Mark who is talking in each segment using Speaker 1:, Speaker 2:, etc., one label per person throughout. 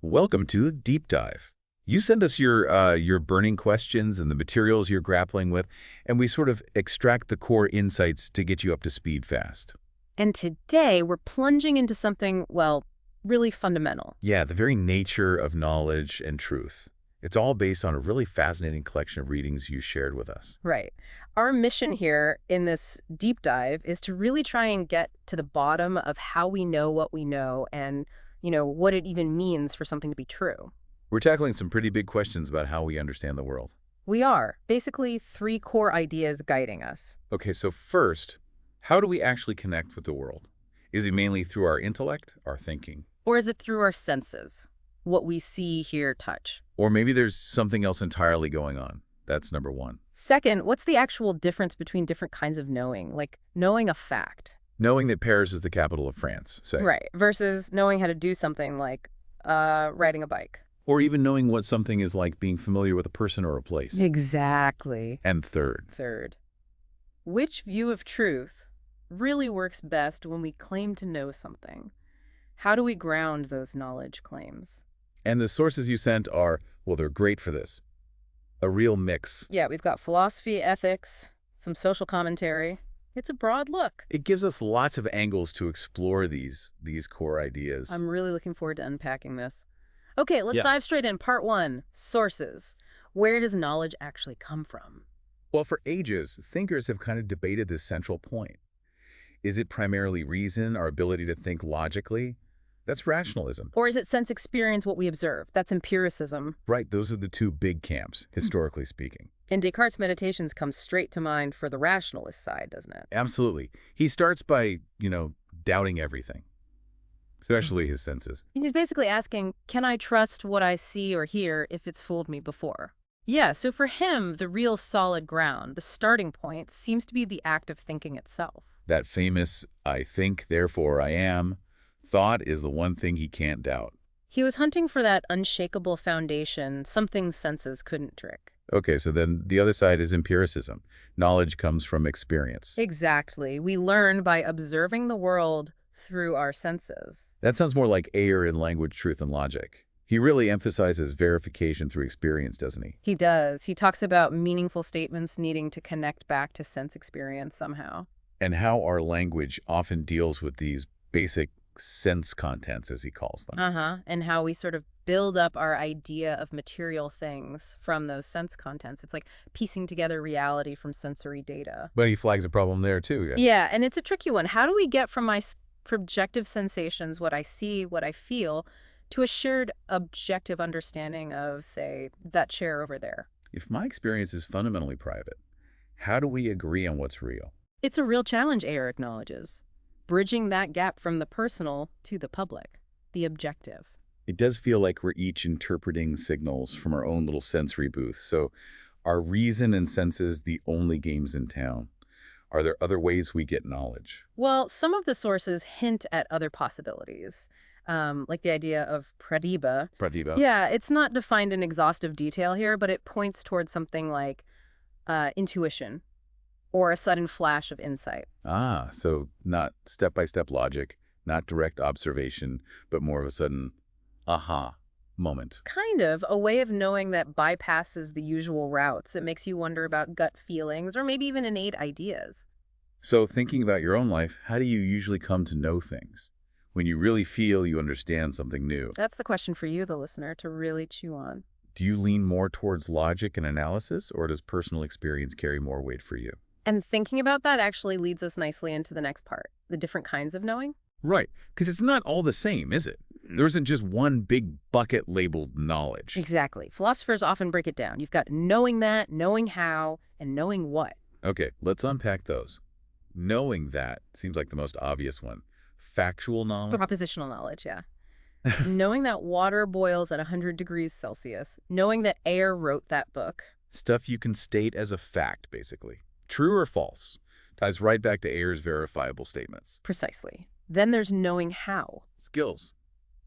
Speaker 1: Welcome to Deep Dive. You send us your burning questions and the materials you're grappling with, and we sort of extract the core insights to get you up to speed fast.
Speaker 2: And today we're plunging into something, well, really fundamental.
Speaker 1: Yeah, the very nature of knowledge and truth. It's all based on a really fascinating collection of readings you shared with us.
Speaker 2: Right. Our mission here in this deep dive is to really try and get to the bottom of how we know what we know and, what it even means for something to be true.
Speaker 1: We're tackling some pretty big questions about how we understand the world.
Speaker 2: We are. Basically, three core ideas guiding us.
Speaker 1: Okay, so first, how do we actually connect with the world? Is it mainly through our intellect, our thinking?
Speaker 2: Or is it through our senses? What we see, hear, touch?
Speaker 1: Or maybe there's something else entirely going on. That's number one.
Speaker 2: Second, what's the actual difference between different kinds of knowing? Like knowing a fact.
Speaker 1: Knowing that Paris is the capital of France, say.
Speaker 2: Right. Versus knowing how to do something like riding a bike.
Speaker 1: Or even knowing what something is like being familiar with a person or a place.
Speaker 2: Exactly.
Speaker 1: And
Speaker 2: Third, which view of truth really works best when we claim to know something? How do we ground those knowledge claims?
Speaker 1: and the sources you sent are, well, they're great for this. A real mix.
Speaker 2: Yeah, we've got philosophy, ethics, some social commentary. It's a broad look.
Speaker 1: It gives us lots of angles to explore these core ideas.
Speaker 2: I'm really looking forward to unpacking this. Okay, let's dive straight in. Part one, sources. Where does knowledge actually come from?
Speaker 1: Well, for ages, thinkers have kind of debated this central point. Is it primarily reason, our ability to think logically? That's rationalism.
Speaker 2: Or is it sense experience, what we observe? That's empiricism.
Speaker 1: Right, those are the two big camps, historically speaking.
Speaker 2: And Descartes' Meditations comes straight to mind for the rationalist side, doesn't it?
Speaker 1: Absolutely. He starts by, doubting everything, especially his senses.
Speaker 2: He's basically asking, can I trust what I see or hear if it's fooled me before? Yeah, so for him, the real solid ground, the starting point, seems to be the act of thinking itself.
Speaker 1: That famous, I think, therefore I am, thought is the one thing he can't doubt.
Speaker 2: He was hunting for that unshakable foundation, something senses couldn't trick.
Speaker 1: Okay, so then the other side is empiricism. Knowledge comes from experience.
Speaker 2: Exactly. We learn by observing the world through our senses.
Speaker 1: That sounds more like Ayer in Language, Truth, and Logic. He really emphasizes verification through experience, doesn't he?
Speaker 2: He does. He talks about meaningful statements needing to connect back to sense experience somehow.
Speaker 1: And how our language often deals with these basic sense contents, as he calls them.
Speaker 2: And how we sort of build up our idea of material things from those sense contents. It's like piecing together reality from sensory data.
Speaker 1: But he flags a problem there, too.
Speaker 2: Yeah, and it's a tricky one. How do we get from my subjective sensations, what I see, what I feel, to a shared objective understanding of, say, that chair over there?
Speaker 1: If my experience is fundamentally private, how do we agree on what's real?
Speaker 2: It's a real challenge, Ayer acknowledges. Bridging that gap from the personal to the public, the objective.
Speaker 1: It does feel like we're each interpreting signals from our own little sensory booth. So are reason and senses the only games in town? Are there other ways we get knowledge?
Speaker 2: Well, some of the sources hint at other possibilities, like the idea of prabhā.
Speaker 1: Prabhā.
Speaker 2: Yeah, it's not defined in exhaustive detail here, but it points towards something like intuition or a sudden flash of insight.
Speaker 1: Ah, so not step-by-step logic, not direct observation, but more of a sudden aha moment.
Speaker 2: Kind of a way of knowing that bypasses the usual routes. It makes you wonder about gut feelings or maybe even innate ideas.
Speaker 1: So thinking about your own life, how do you usually come to know things? When you really feel you understand something new?
Speaker 2: That's the question for you, the listener, to really chew on.
Speaker 1: Do you lean more towards logic and analysis, or does personal experience carry more weight for you?
Speaker 2: And thinking about that actually leads us nicely into the next part, the different kinds of knowing.
Speaker 1: Right, because it's not all the same, is it? There isn't just one big bucket labeled knowledge.
Speaker 2: Exactly. Philosophers often break it down. You've got knowing that, knowing how, and knowing what.
Speaker 1: Okay, let's unpack those. Knowing that seems like the most obvious one. Factual knowledge?
Speaker 2: Propositional knowledge, yeah. Knowing that water boils at 100 degrees Celsius. Knowing that Ayer wrote that book.
Speaker 1: Stuff you can state as a fact, basically. True or false? Ties right back to Ayer's verifiable statements.
Speaker 2: Precisely. Then there's knowing how.
Speaker 1: Skills.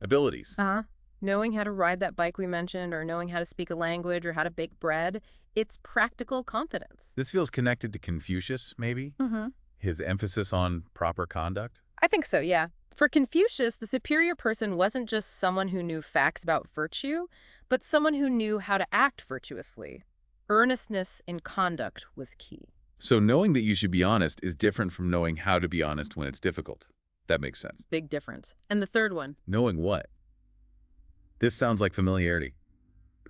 Speaker 1: Abilities.
Speaker 2: Knowing how to ride that bike we mentioned, or knowing how to speak a language, or how to bake bread. It's practical competence.
Speaker 1: This feels connected to Confucius, maybe? His emphasis on proper conduct?
Speaker 2: I think so, yeah. For Confucius, the superior person wasn't just someone who knew facts about virtue, but someone who knew how to act virtuously. Earnestness in conduct was key.
Speaker 1: So knowing that you should be honest is different from knowing how to be honest when it's difficult. That makes sense.
Speaker 2: Big difference. And the third one?
Speaker 1: Knowing what? This sounds like familiarity.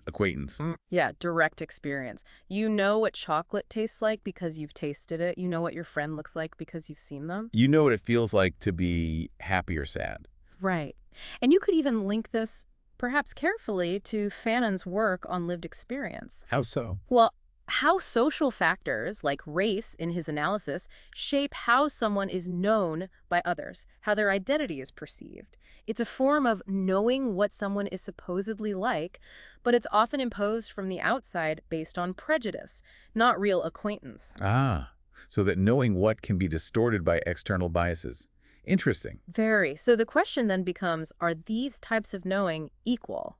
Speaker 1: Acquaintance.
Speaker 2: Yeah, direct experience. You know what chocolate tastes like because you've tasted it. You know what your friend looks like because you've seen them.
Speaker 1: You know what it feels like to be happy or sad.
Speaker 2: Right. And you could even link this, perhaps carefully, to Fanon's work on lived experience.
Speaker 1: How so?
Speaker 2: Well, how social factors, like race in his analysis, shape how someone is known by others, how their identity is perceived. It's a form of knowing what someone is supposedly like, but it's often imposed from the outside based on prejudice, not real acquaintance.
Speaker 1: Ah, so that knowing what can be distorted by external biases. Interesting.
Speaker 2: Very. So the question then becomes, are these types of knowing equal?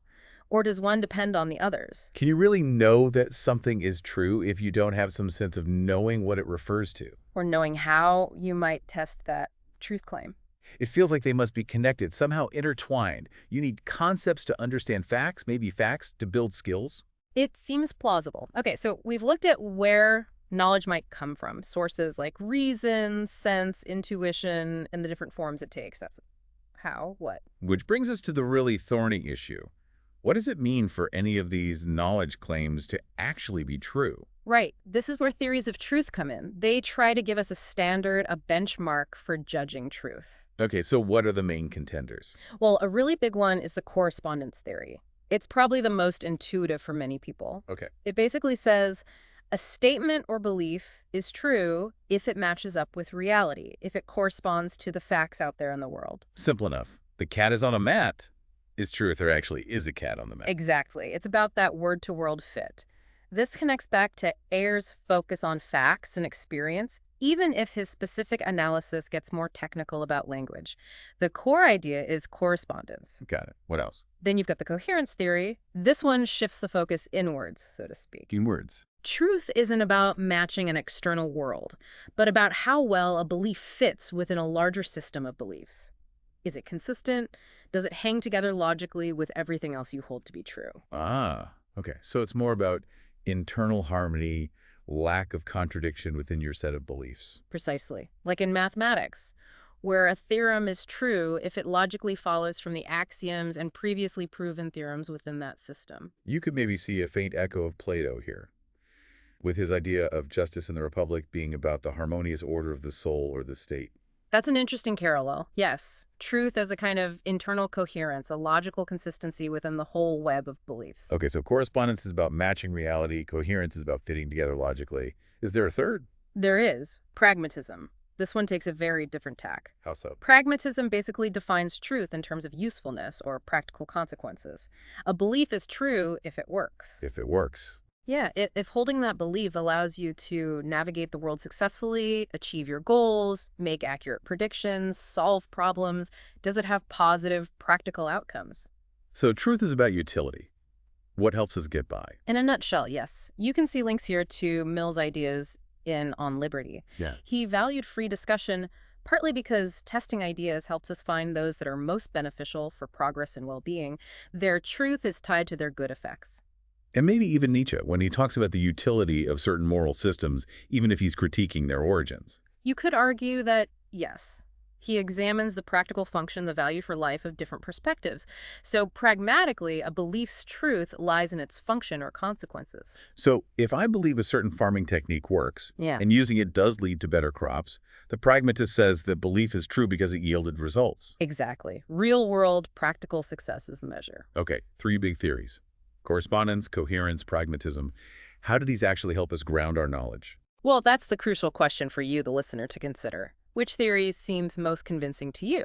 Speaker 2: Or does one depend on the others?
Speaker 1: Can you really know that something is true if you don't have some sense of knowing what it refers to?
Speaker 2: Or knowing how you might test that truth claim?
Speaker 1: It feels like they must be connected, somehow intertwined. You need concepts to understand facts, maybe facts to build skills.
Speaker 2: It seems plausible. Okay, so we've looked at where knowledge might come from, sources like reason, sense, intuition, and the different forms it takes. That's how, what.
Speaker 1: Which brings us to the really thorny issue. What does it mean for any of these knowledge claims to actually be true?
Speaker 2: Right. This is where theories of truth come in. They try to give us a standard, a benchmark for judging truth.
Speaker 1: Okay, so what are the main contenders?
Speaker 2: Well, a really big one is the correspondence theory. It's probably the most intuitive for many people.
Speaker 1: Okay.
Speaker 2: It basically says a statement or belief is true if it matches up with reality, if it corresponds to the facts out there in the world.
Speaker 1: Simple enough. The cat is on a mat is true if there actually is a cat on the mat.
Speaker 2: Exactly. It's about that word-to-world fit. This connects back to Ayer's focus on facts and experience, even if his specific analysis gets more technical about language. The core idea is correspondence.
Speaker 1: Got it. What else?
Speaker 2: Then you've got the coherence theory. This one shifts the focus inwards, so to speak.
Speaker 1: In words.
Speaker 2: Truth isn't about matching an external world, but about how well a belief fits within a larger system of beliefs. Is it consistent? Does it hang together logically with everything else you hold to be true?
Speaker 1: Ah, okay. So it's more about internal harmony, lack of contradiction within your set of beliefs.
Speaker 2: Precisely. Like in mathematics, where a theorem is true if it logically follows from the axioms and previously proven theorems within that system.
Speaker 1: You could maybe see a faint echo of Plato here, with his idea of justice in the Republic being about the harmonious order of the soul or the state.
Speaker 2: That's an interesting parallel. Yes, truth as a kind of internal coherence, a logical consistency within the whole web of beliefs.
Speaker 1: Okay, so correspondence is about matching reality. Coherence is about fitting together logically. Is there a third?
Speaker 2: There is. Pragmatism. This one takes a very different tack.
Speaker 1: How so?
Speaker 2: Pragmatism basically defines truth in terms of usefulness or practical consequences. A belief is true if it works.
Speaker 1: If it works.
Speaker 2: Yeah, if holding that belief allows you to navigate the world successfully, achieve your goals, make accurate predictions, solve problems, does it have positive, practical outcomes?
Speaker 1: So truth is about utility. What helps us get by?
Speaker 2: In a nutshell, yes. You can see links here to Mill's ideas in On Liberty.
Speaker 1: Yeah.
Speaker 2: He valued free discussion partly because testing ideas helps us find those that are most beneficial for progress and well-being. Their truth is tied to their good effects.
Speaker 1: And maybe even Nietzsche, when he talks about the utility of certain moral systems, even if he's critiquing their origins.
Speaker 2: You could argue that, yes, he examines the practical function, the value for life of different perspectives. So pragmatically, a belief's truth lies in its function or consequences.
Speaker 1: So if I believe a certain farming technique works,
Speaker 2: Yeah.
Speaker 1: and using it does lead to better crops, the pragmatist says that belief is true because it yielded results.
Speaker 2: Exactly. Real-world, practical success is the measure.
Speaker 1: Okay, 3 big theories. Correspondence, coherence, pragmatism. How do these actually help us ground our knowledge?
Speaker 2: Well, that's the crucial question for you, the listener, to consider. Which theory seems most convincing to you?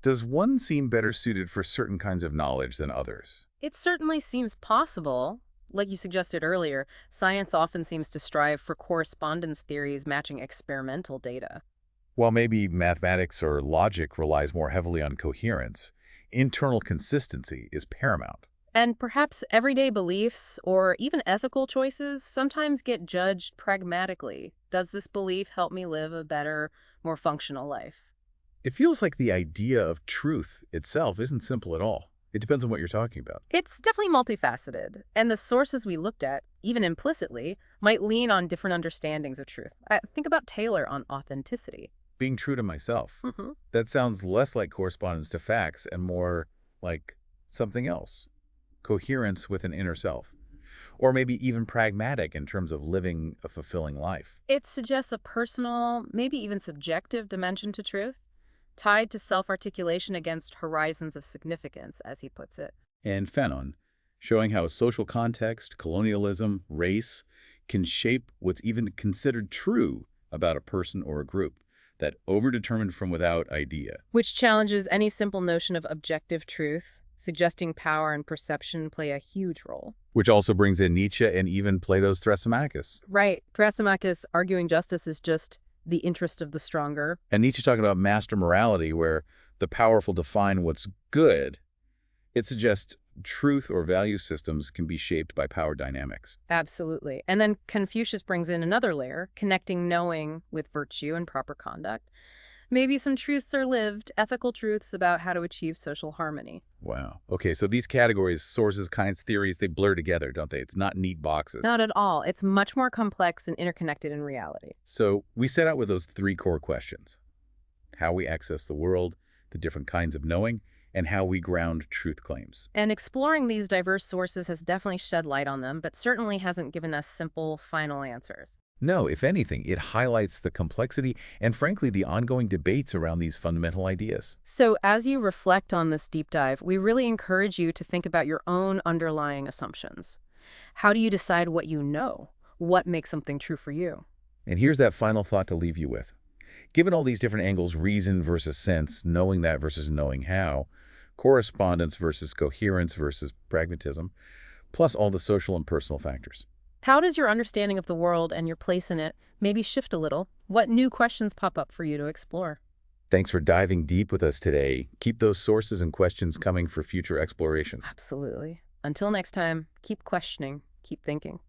Speaker 1: Does one seem better suited for certain kinds of knowledge than others?
Speaker 2: It certainly seems possible. Like you suggested earlier, science often seems to strive for correspondence theories matching experimental data.
Speaker 1: While maybe mathematics or logic relies more heavily on coherence, internal consistency is paramount.
Speaker 2: And perhaps everyday beliefs or even ethical choices sometimes get judged pragmatically. Does this belief help me live a better, more functional life?
Speaker 1: It feels like the idea of truth itself isn't simple at all. It depends on what you're talking about.
Speaker 2: It's definitely multifaceted, and the sources we looked at, even implicitly, might lean on different understandings of truth. Think about Taylor on authenticity.
Speaker 1: Being true to myself.
Speaker 2: Hmm.
Speaker 1: That sounds less like correspondence to facts and more like something else. Coherence with an inner self. Or maybe even pragmatic in terms of living a fulfilling life.
Speaker 2: It suggests a personal, maybe even subjective dimension to truth, tied to self-articulation against horizons of significance, as he puts it.
Speaker 1: And Fanon, showing how social context, colonialism, race can shape what's even considered true about a person or a group, that overdetermined from without idea.
Speaker 2: Which challenges any simple notion of objective truth, suggesting power and perception play a huge role.
Speaker 1: Which also brings in Nietzsche and even Plato's Thrasymachus.
Speaker 2: Right. Thrasymachus arguing justice is just the interest of the stronger.
Speaker 1: And Nietzsche talking about master morality, where the powerful define what's good. It suggests truth or value systems can be shaped by power dynamics.
Speaker 2: Absolutely. And then Confucius brings in another layer, connecting knowing with virtue and proper conduct. Maybe some truths are lived, ethical truths about how to achieve social harmony.
Speaker 1: Wow. Okay, so these categories, sources, kinds, theories, they blur together, don't they? It's not neat boxes.
Speaker 2: Not at all. It's much more complex and interconnected in reality.
Speaker 1: So we set out with those three core questions: how we access the world, the different kinds of knowing, and how we ground truth claims.
Speaker 2: And exploring these diverse sources has definitely shed light on them, but certainly hasn't given us simple, final answers.
Speaker 1: No, if anything, it highlights the complexity and, frankly, the ongoing debates around these fundamental ideas.
Speaker 2: So as you reflect on this deep dive, we really encourage you to think about your own underlying assumptions. How do you decide what you know? What makes something true for you?
Speaker 1: And here's that final thought to leave you with. Given all these different angles, reason versus sense, knowing that versus knowing how, correspondence versus coherence versus pragmatism, plus all the social and personal factors.
Speaker 2: How does your understanding of the world and your place in it maybe shift a little? What new questions pop up for you to explore?
Speaker 1: Thanks for diving deep with us today. Keep those sources and questions coming for future explorations.
Speaker 2: Absolutely. Until next time, keep questioning, keep thinking.